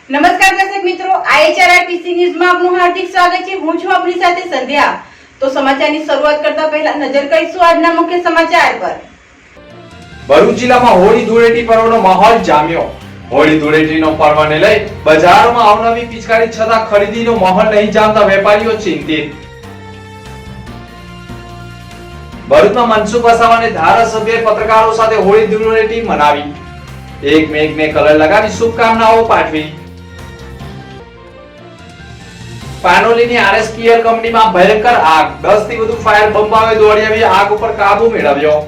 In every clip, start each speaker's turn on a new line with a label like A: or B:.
A: નમસ્કાર દર્શક મિત્રો, IHRRTC ન્યૂઝમાં આપનું હાર્દિક સ્વાગત છે। હું છું આપની સાથે સંધ્યા। તો સમાચારની શરૂઆત કરતા પહેલા નજર કરીશું આજના મુખ્ય સમાચાર પર।
B: ભરૂચ જિલ્લામાં હોળી ધૂળેટી પર્વનો માહોલ જામ્યો। હોળી ધૂળેટીનો પર્વને લઈ બજારોમાં અવનવી પિચકારી છતાં ખરીદીનો માહોલ નહીં જામતા વેપારીઓ ચિંતિત। ભરૂચમાં મનસુખ વસાવાને ધારાસભ્ય પત્રકારો સાથે હોળી ધૂળેટી મનાવી। એકમેકને કલર લગાવી શુભકામનાઓ પાઠવી। પાનોલીની RSPL કંપનીમાં ભયંકર આગ, 10 થી વધુ ફાયર બંબાઓએ દોડી આવી આગ ઉપર કાબુ મેળવ્યો।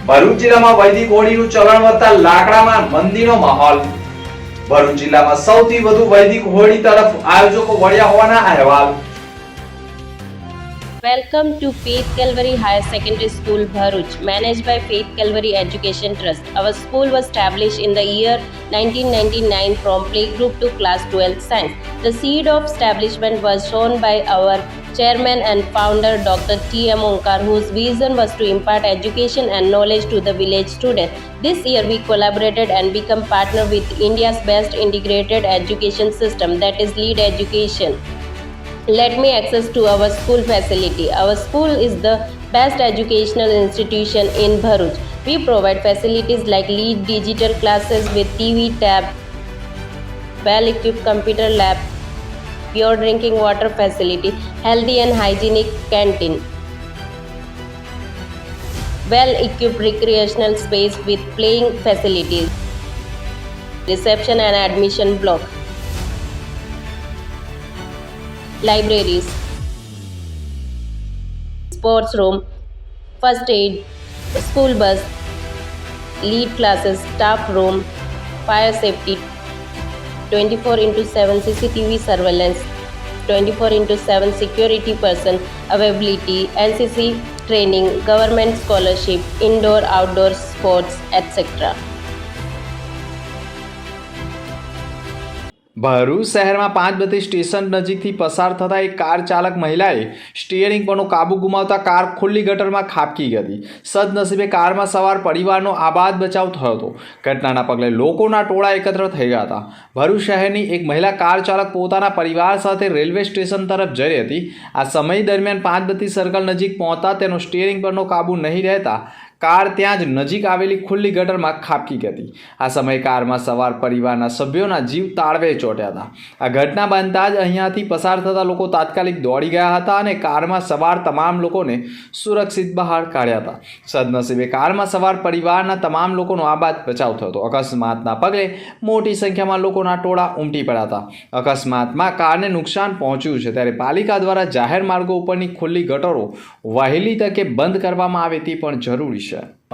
B: ભરૂચ જિલ્લામાં વૈદિક હોળીનું ચલણ વધતા લાકડામાં મંદીનો માહોલ। ભરૂચ જિલ્લામાં સૌથી વધુ વૈદિક હોળી તરફ આયોજકો વળ્યા હોવાના અહેવાલ।
C: Welcome to Faith Calvary Higher Secondary School, Bharuch, managed by Faith Calvary Education Trust. Our school was established in the year 1999 from playgroup to class 12th science. The seed of establishment was shown by our chairman and founder Dr. T.M. Onkar, whose vision was to impart education and knowledge to the village students. This year we collaborated and become partner with India's best integrated education system, that is Lead Education. Let me access to our school facility. Our school is the best educational institution in Bharuch. We provide facilities like Lead digital classes with TV, tab, well-equipped computer lab, pure drinking water facility, healthy and hygienic canteen, well-equipped recreational space with playing facilities, reception and admission block, libraries, sports room, first aid, school bus, lead classes, staff room, fire safety, 24/7 CCTV surveillance, 24/7 security person availability, NCC training, government scholarship, indoor outdoor sports, etc.
B: Bharuch શહેરમાં 5 બત્તી station નજીકથી પસાર થતા એક car ચાલક મહિલાએ steering પરનો કાબુ ગુમાવતા કાર ખુલ્લી ગટરમાં ખાબકી ગઈ હતી। સદનસીબે કારમાં સવાર પરિવારનો આબાદ બચાવ થયો હતો। ઘટનાના પગલે લોકોના ટોળા એકત્ર થઈ ગયા હતા। ભરૂચ શહેરની એક મહિલા કાર ચાલક પોતાના પરિવાર સાથે રેલવે સ્ટેશન તરફ જઈ રહી હતી। આ સમય દરમિયાન 5 બત્તી સર્કલ નજીક પહોંચતા તેનો સ્ટીયરિંગ પરનો કાબુ નહીં રહેતા કાર ત્યાં જ નજીક આવેલી ખુલ્લી ગટરમાં ખાબકી ગઈ હતી। આ સમયે કારમાં સવાર પરિવારના સભ્યોના જીવ તાળવે ચોંટ્યા હતા। આ ઘટના બનતા જ અહીંયાથી પસાર થતા લોકો તાત્કાલિક દોડી ગયા હતા અને કારમાં સવાર તમામ લોકોને સુરક્ષિત બહાર કાઢ્યા હતા। સદનસીબે કારમાં સવાર પરિવારના તમામ લોકોનો આબાદ બચાવ થયો હતો। અકસ્માતના પગલે મોટી સંખ્યામાં લોકોના ટોળા ઉમટી પડ્યા હતા। અકસ્માતમાં કારને નુકસાન પહોંચ્યું છે, ત્યારે પાલિકા દ્વારા જાહેર માર્ગો ઉપરની ખુલ્લી ગટરો વહેલી તકે બંધ કરવામાં આવે તે પણ જરૂરી છે।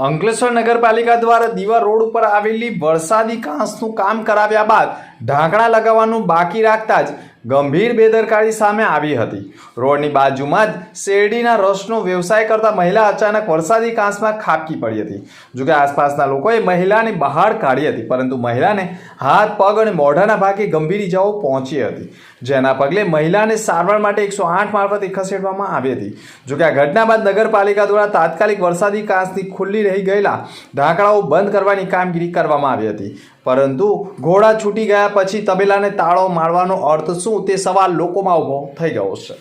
B: અંકલેશ્વર નગરપાલિકા દ્વારા દીવા રોડ ઉપર આવેલી વરસાદી કાંસનું કામ કરાવ્યા બાદ ઢાંકણા લગાવવાનું બાકી રાખતા જ ગંભીર બેદરકારી સામે આવી હતી। રોડની બાજુમાં જ શેરડીના રસનો વ્યવસાય કરતા મહિલા અચાનક વરસાદી કાંસમાં ખાબકી પડી હતી। જોકે આસપાસના લોકોએ મહિલાને બહાર કાઢી હતી, પરંતુ મહિલાને હાથ, પગ અને મોઢાના ભાગે ગંભીર ઇજાઓ પહોંચી હતી, જેના પગલે મહિલાને સારવાર માટે 108 મારફતે ખસેડવામાં આવી હતી। જોકે આ ઘટના બાદ નગરપાલિકા દ્વારા તાત્કાલિક વરસાદી કાંસની ખુલ્લી રહી ગયેલા ઢાંકણાઓ બંધ કરવાની કામગીરી કરવામાં આવી હતી, પરંતુ ઘોડા છૂટી ગયા પછી તબેલાને તાળો મારવાનો અર્થ શું તે સવાલ લોકોમાં ઊભો થઈ ગયો છે।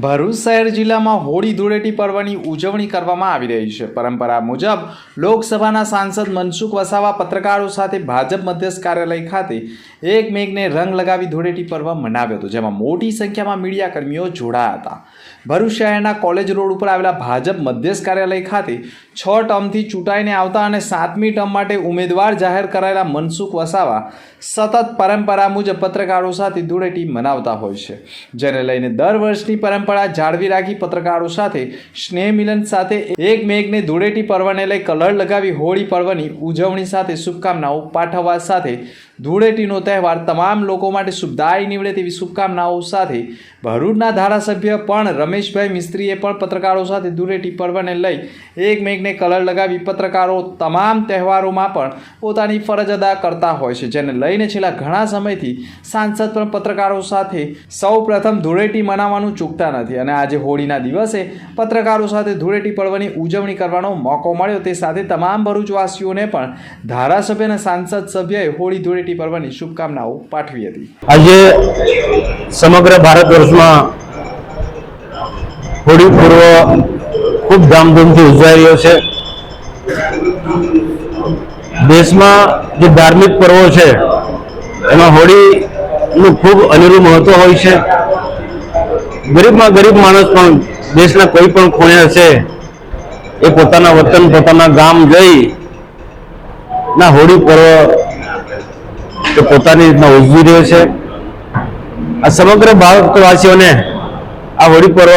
B: ભરૂચ ભરૂચ શહેર જિલ્લામાં હોળી ધૂળેટી પર્વની ઉજવણી કરવામાં આવી રહી છે. પરંપરા મુજબ લોકસભાના સાંસદ મનસુખ વસાવા પત્રકારો સાથે ભાજપ મધ્યસ્થ કાર્યાલય ખાતે એકમેકને રંગ લગાવી ધૂળેટી પર્વ મનાવ્યો હતો, જેમાં મોટી સંખ્યામાં મીડિયાકર્મીઓ જોડાયા હતા. ભરૂચ શહેરના કોલેજ રોડ ઉપર આવેલા ભાજપ મધ્યસ્થ કાર્યાલય ખાતે 6 ટર્મથી ચૂંટાઈને આવતા અને 7મી ટર્મ માટે ઉમેદવાર જાહેર કરાયેલા મનસુખ વસાવા સતત પરંપરા મુજબ પત્રકારો સાથે ધૂળેટી મનાવતા હોય છે, જેને લઈને દર વર્ષની પરંપરા જાળવી રાખી પત્રકારો સાથે સ્નેહ મિલન સાથે એકમેકને ધૂળેટી પર્વને લઈ કલર લગાવી હોળી પર્વની ઉજવણી સાથે શુભકામનાઓ પાઠવવા સાથે ધૂળેટીનો તહેવાર તમામ લોકો માટે શુભદાયી નીવડે તેવી શુભકામનાઓ સાથે ભરૂચના ધારાસભ્ય પણ રમેશભાઈ મિસ્ત્રીએ પણ પત્રકારો સાથે ધૂળેટી પર્વને લઈ એકમેકને કલર લગાવી પત્રકારો તમામ તહેવારોમાં પણ પોતાની ફરજ અદા કરતા હોય છે, જેને લઈને છેલ્લા ઘણા સમયથી સાંસદ પણ પત્રકારો સાથે સૌ પ્રથમ ધૂળેટી મનાવવાનું ચૂકતા નથી અને આજે હોળીના દિવસે પત્રકારો સાથે ધૂળેટી પર્વની ઉજવણી કરવાનો મોકો મળ્યો. તે સાથે તમામ ભરૂચવાસીઓને પણ ધારાસભ્ય અને સાંસદ સભ્યએ હોળી ધૂળેટી પર્વની શુભકામનાઓ પાઠવી હતી.
D: આજે સમગ્ર ભારત વર્ષમાં હોળી પર્વ ખૂબ ધામધૂમથી ઉજવાઈ રહ્યો છે. દેશમાં જે ધાર્મિક પર્વો છે એમાં હોળીનું ખૂબ અનેરું મહત્વ હોય છે. ગરીબમાં ગરીબ માણસ પણ દેશના કોઈ પણ ખૂણે હશે એ પોતાના વતન પોતાના ગામ જઈ ના હોળી પર્વ એ પોતાની રીતના ઉજવી રહ્યો છે. આ સમગ્ર ભારતવાસીઓને આ હોળી પર્વ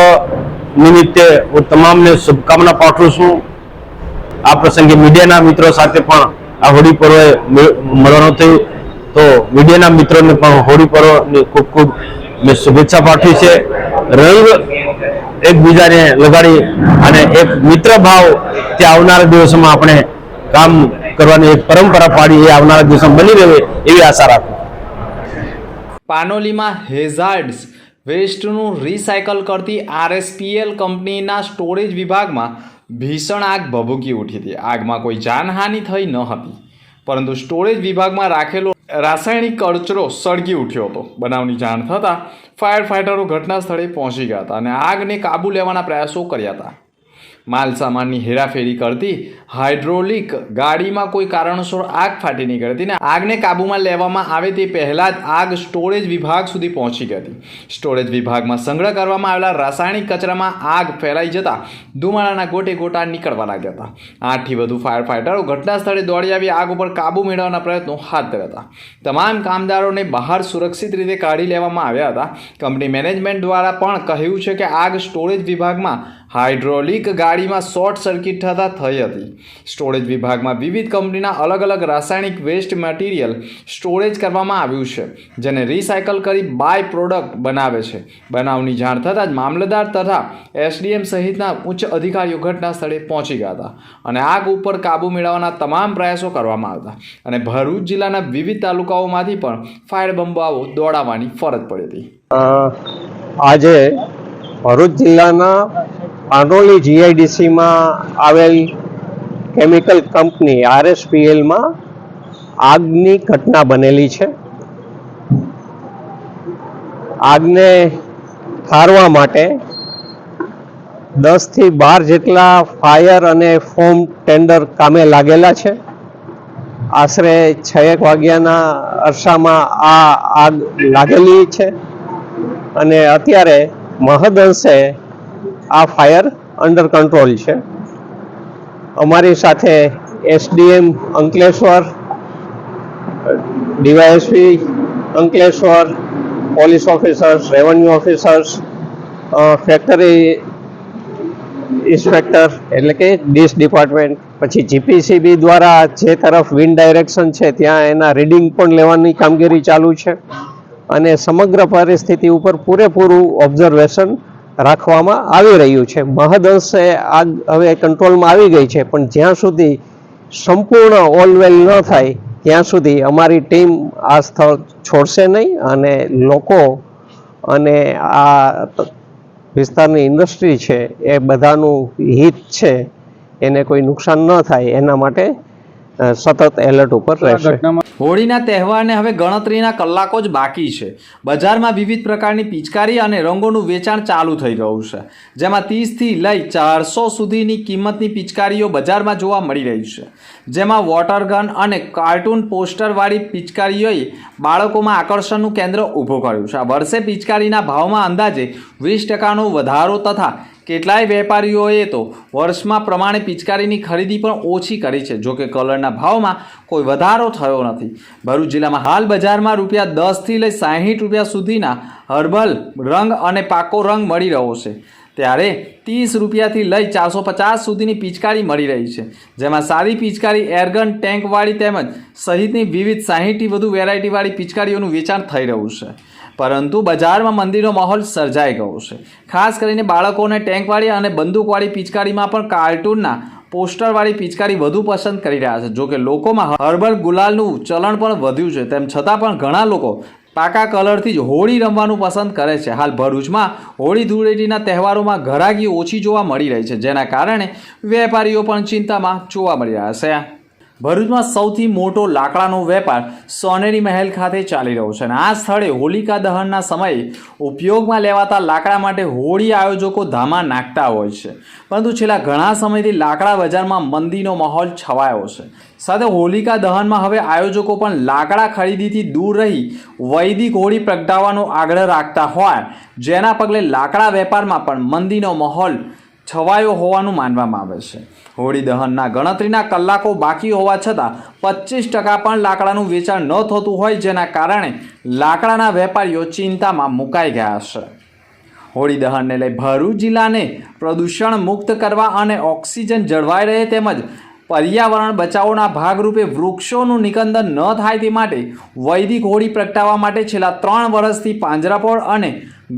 D: નિમિત્તે હું તમામને શુભકામના પાઠવું છું. આ પ્રસંગે મીડિયાના મિત્રો સાથે પણ આ હોળી પર્વે મળવાનું થયું, તો મીડિયાના મિત્રોને પણ હોળી પર્વની ખૂબ ખૂબ મેં શુભેચ્છા પાઠવી છે. રંગ એકબીજાને લગાડી અને એક મિત્ર ભાવ તે આવનારા દિવસોમાં આપણે કામ કરવાની એક પરંપરા પાડી એ આવનારા દિવસોમાં બની રહે એવી આશા રાખું.
B: પાનોલીમાં હેઝાર્ડ્સ વેસ્ટનું રિસાયકલ કરતી RSPL કંપનીના સ્ટોરેજ વિભાગમાં ભીષણ આગ ભભૂકી ઉઠી હતી. આગમાં કોઈ જાનહાનિ થઈ ન હતી, પરંતુ સ્ટોરેજ વિભાગમાં રાખેલો રાસાયણિક કચરો સળગી ઉઠ્યો હતો. બનાવની જાણ થતાં ફાયર ફાઇટરો ઘટના સ્થળે પહોંચી ગયા હતા અને આગને કાબૂ લેવાના પ્રયાસો કર્યા હતા. માલ સામાનની હેરાફેરી કરતી હાઇડ્રોલિક ગાડીમાં કોઈ કારણોસર આગ ફાટી નીકળી હતી અને આગને કાબૂમાં લેવામાં આવે તે પહેલાં જ આગ સ્ટોરેજ વિભાગ સુધી પહોંચી ગઈ હતી. સ્ટોરેજ વિભાગમાં સંગ્રહ કરવામાં આવેલા રાસાયણિક કચરામાં આગ ફેલાઈ જતાં ધુમાડાના ગોટે ગોટા નીકળવા લાગ્યા હતા. 8થી વધુ ફાયર ફાઇટરો ઘટના સ્થળે દોડી આવી આગ ઉપર કાબૂ મેળવવાના પ્રયત્નો હાથ ધર્યા હતા. તમામ કામદારોને બહાર સુરક્ષિત રીતે કાઢી લેવામાં આવ્યા હતા. કંપની મેનેજમેન્ટ દ્વારા પણ કહ્યું છે કે આગ સ્ટોરેજ વિભાગમાં હાઇડ્રોલિક ગાડીમાં શોર્ટ સર્કિટ થતાં થઈ હતી. સ્ટોરેજ વિભાગમાં વિવિધ કંપનીના અલગ અલગ રાસાયણિક વેસ્ટ મટીરિયલ સ્ટોરેજ કરવામાં આવ્યું છે, જેને રિસાયકલ કરી બાય પ્રોડક્ટ બનાવે છે. બનાવની જાણ થતાં જ મામલતદાર તથા SDM સહિતના ઉચ્ચ અધિકારીઓ ઘટના સ્થળે પહોંચી ગયા હતા અને આગ ઉપર કાબૂ મેળવવાના તમામ પ્રયાસો કરવામાં આવ્યા હતા અને ભરૂચ જિલ્લાના વિવિધ તાલુકાઓમાંથી પણ ફાયર બંબાઓ દોડાવવાની ફરજ પડી હતી.
E: આજે ભરૂચ જિલ્લાના પાનોલી GIDCમાં આવેલ કેમિકલ કંપની RSPLમાં આગની ઘટના બનેલી છે. આગને ઠારવા માટે 10 થી 12 જેટલા ફાયર અને ફોમ ટેન્ડર કામે લાગેલા છે. આશરે 6 વાગ્યાના અરસામાં આ આગ લાગેલી છે અને અત્યારે મહદઅંશે આ ફાયર અંડર કંટ્રોલ છે. અમારી સાથે SDM Ankleshwar, DYSP Ankleshwar, police officers, revenue officers, factory inspector એટલે કે ડીશ ડિપાર્ટમેન્ટ, પછી GPCB દ્વારા જે તરફ વિન્ડ ડાયરેક્શન છે ત્યાં એના રીડિંગ પણ લેવાની કામગીરી ચાલુ છે અને સમગ્ર પરિસ્થિતિ ઉપર પૂરેપૂરું ઓબ્ઝર્વેશન રાખવામાં આવી રહ્યું છે. મહદઅંશે આગ હવે કંટ્રોલમાં આવી ગઈ છે, પણ જ્યાં સુધી સંપૂર્ણ ઓલ વેલ ન થાય ત્યાં સુધી અમારી ટીમ આ સ્થળ છોડશે નહીં અને લોકો અને આ વિસ્તારની ઇન્ડસ્ટ્રી છે એ બધાનું હિત છે, એને કોઈ નુકસાન ન થાય એના માટે સતત એલર્ટ ઉપર રહેશે.
B: હોળીના તહેવારને હવે ગણતરીના કલાકો જ બાકી છે. બજારમાં વિવિધ પ્રકારની પિચકારી અને રંગોનું વેચાણ ચાલુ થઈ ગયું છે, જેમાં 30થી લઈ 400 સુધીની કિંમતની પિચકારીઓ બજારમાં જોવા મળી રહી છે. જેમાં વોટર ગન અને કાર્ટૂન પોસ્ટરવાળી પિચકારીઓએ બાળકોમાં આકર્ષણનું કેન્દ્ર ઊભું કર્યું છે. આ વર્ષે પિચકારીના ભાવમાં અંદાજે 20% વધારો તથા કેટલાય વેપારીઓએ તો વર્ષમાં પ્રમાણે પિચકારીની ખરીદી પણ ઓછી કરી છે. જોકે કલરના ભાવમાં કોઈ વધારો થયો નથી. ભરૂચ જિલ્લામાં હાલ બજારમાં ₹10થી લઈ ₹60 સુધીના હર્બલ રંગ અને પાકો રંગ મળી રહ્યો છે, ત્યારે ₹30થી લઈ 450 સુધીની પિચકારી મળી રહી છે. જેમાં સારી પિચકારી એરગન ટેન્કવાળી તેમજ સહિતની વિવિધ 60થી વધુ વેરાયટીવાળી પિચકારીઓનું વેચાણ થઈ રહ્યું છે. પરંતુ બજારમાં મંદીનો માહોલ સર્જાઈ ગયો છે. ખાસ કરીને બાળકોને ટેન્કવાળી અને બંદૂકવાળી પિચકારીમાં પણ કાર્ટૂનના પોસ્ટરવાળી પિચકારી વધુ પસંદ કરી રહ્યા છે. જોકે લોકોમાં હર્બલ ગુલાલનું ચલણ પણ વધ્યું છે, તેમ છતાં પણ ઘણા લોકો પાકા કલરથી જ હોળી રમવાનું પસંદ કરે છે. હાલ ભરૂચમાં હોળી ધૂળેટીના તહેવારોમાં ઘરાકી ઓછી જોવા મળી રહી છે, જેના કારણે વેપારીઓ પણ ચિંતામાં જોવા મળી રહ્યા છે. ભરૂચમાં સૌથી મોટો લાકડાનો વેપાર સોનેરી મહેલ ખાતે ચાલી રહ્યો છે અને આ સ્થળે હોલિકા દહનના સમયે ઉપયોગમાં લેવાતા લાકડા માટે હોળી આયોજકો ધામા નાખતા હોય છે. પરંતુ છેલ્લા ઘણા સમયથી લાકડા બજારમાં મંદીનો માહોલ છવાયો છે. સાથે હોલિકા દહનમાં હવે આયોજકો પણ લાકડા ખરીદીથી દૂર રહી વૈદિક હોળી પ્રગટાવવાનો આગ્રહ રાખતા હોય, જેના પગલે લાકડા વેપારમાં પણ મંદીનો માહોલ છવાયો હોવાનું માનવામાં આવે છે. હોળી દહનના ગણતરીના કલાકો બાકી હોવા છતાં 25% પણ લાકડાનું વેચાણ ન થતું હોય, જેના કારણે લાકડાના વેપારીઓ ચિંતામાં મુકાઈ ગયા છે. હોળી દહનને લઈ ભરૂચ જિલ્લાને પ્રદૂષણ મુક્ત કરવા અને ઓક્સિજન જળવાઈ રહે તેમજ પર્યાવરણ બચાવોના ભાગરૂપે વૃક્ષોનું નિકંદન ન થાય તે માટે વૈદિક હોળી પ્રગટાવવા માટે છેલ્લા 3 વર્ષથી પાંજરાપોળ અને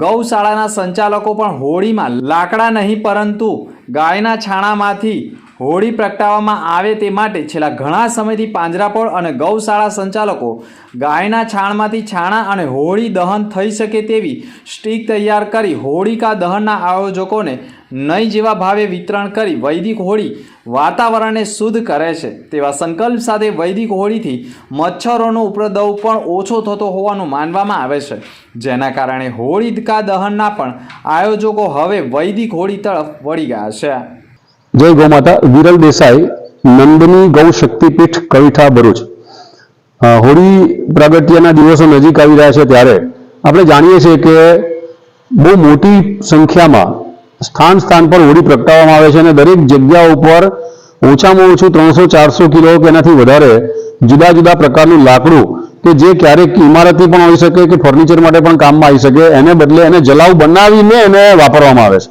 B: ગૌશાળાના સંચાલકો પણ હોળીમાં લાકડા નહીં પરંતુ ગાયના છાણામાંથી હોળી પ્રગટાવવામાં આવે તે માટે છેલ્લા ઘણા સમયથી પાંજરાપોળ અને ગૌશાળા સંચાલકો ગાયના છાણમાંથી છાણા અને હોળી દહન થઈ શકે તેવી સ્ટીક તૈયાર કરી હોળિકા દહનના આયોજકોને નહીં જેવા ભાવે વિતરણ કરી વૈદિક હોળી વાતાવરણને શુદ્ધ કરે છે તેવા સંકલ્પ સાથે વૈદિક હોળીથી મચ્છરોનો ઉપદ્રવ પણ ઓછો થતો હોવાનું માનવામાં આવે છે, જેના કારણે હોળિકા દહનના પણ આયોજકો હવે વૈદિક હોળી તરફ વળી ગયા છે.
F: જય ગૌ માતા. વિરલ દેસાઈ, નંદની ગૌ શક્તિપીઠ કવિઠા ભરૂચ. હોળી પ્રાગટ્યના દિવસો નજીક આવી રહ્યા છે ત્યારે આપણે જાણીએ છીએ કે બહુ મોટી સંખ્યામાં સ્થાન પર હોળી પ્રગટાવવામાં આવે છે અને દરેક જગ્યા ઉપર ઓછામાં ઓછું 300-400 કિલો કે એનાથી વધારે જુદા જુદા પ્રકારનું લાકડું કે જે ક્યારેક ઇમારતી પણ હોઈ શકે કે ફર્નિચર માટે પણ કામમાં આવી શકે, એને બદલે એને જલાવ બનાવીને એને વાપરવામાં આવે છે.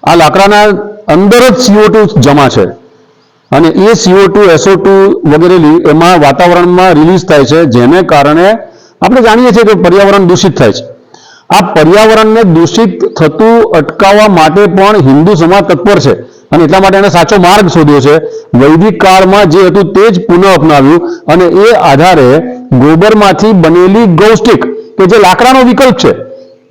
F: આ લાકડાના અંદર જ CO2 જમા છે અને એ CO2, SO2 વગેરે એમાં વાતાવરણમાં રિલીઝ થાય છે, જેને કારણે આપણે જાણીએ છીએ કે પર્યાવરણ દૂષિત થાય છે. આ પર્યાવરણને દૂષિત થતું અટકાવવા માટે પણ હિન્દુ સમાજ તત્પર છે અને એટલા માટે એને સાચો માર્ગ શોધ્યો છે. વૈદિક કાળમાં જે હતું તે જ પુનઃ અપનાવ્યું અને એ આધારે ગોબરમાંથી બનેલી ગૌસ્ટિક કે જે લાકડાનો વિકલ્પ છે.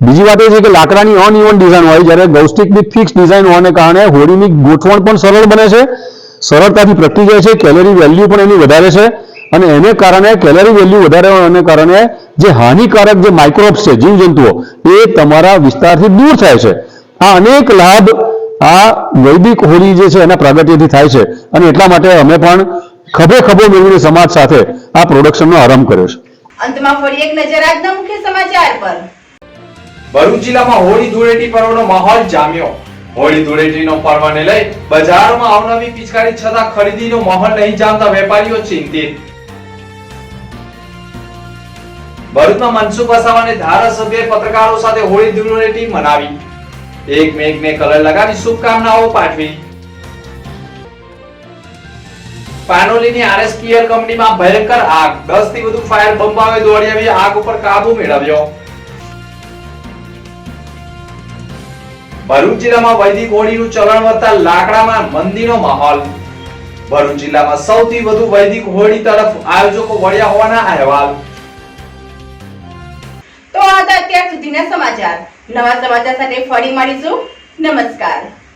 F: બીજી વાત એ છે કે લાકડાની અનઇવન ડિઝાઇન હોય, જ્યારે ગૌસ્ટિકની ફિક્સ ડિઝાઇન હોવાને કારણે હોળીની ગોઠવણ પણ સરળ બને છે, સરળતાથી પ્રગટી જાય છે, કેલરી વેલ્યુ પણ એની વધારે છે અને એને કારણે કેલરી વેલ્યુ વધારે હોવાને કારણે જે હાનિકારક જે માઇક્રોબ્સ છે, જીવજંતુઓ, એ તમારા વિસ્તારથી દૂર થાય છે. આ અનેક લાભ આ વૈદિક હોળી જે છે એના પ્રાગટ્યથી થાય છે અને એટલા માટે અમે પણ ખભે ખભો મેળવીને સમાજ સાથે આ પ્રોડક્શનનો આરંભ કર્યો છે.
A: અંતમાં ફરી એક નજર આજના મુખ્ય સમાચાર પર.
B: ભરૂચ જિલ્લામાં હોળી ધૂળેટી પર્વનો માહોલ જામ્યો. હોળી ધૂળેટીનો પર્વને લઈ બજારોમાં અવનવી પિચકારી છતાં ખરીદીનો માહોલ નહીં જામતા વેપારીઓ ચિંતિત. ભરૂચમાં મનસુખ વસાવાને ધારાસભ્ય પત્રકારો સાથે હોળી ધૂળેટી મનાવી. એકમેકને કલર લગાવી શુભકામનાઓ પાઠવી. પાનોલીની RSPL કંપનીમાં ભયંકર આગ. 10 થી વધુ ફાયર બંબાઓએ દોડી આવી આગ ઉપર કાબુ મેળવ્યો. ભરૂચ જિલ્લામાં વૈદિક હોળીનું ચલણ વધતા લાકડામાં મંદીનો માહોલ. ભરૂચ જિલ્લામાં સૌથી વધુ વૈદિક હોળી તરફ આયોજકો વળ્યા હોવાના અહેવાલ.
A: તો આ હતા અત્યાર સુધીના સમાચાર. નવા સમાચાર સાથે ફરી મળીશું. નમસ્કાર.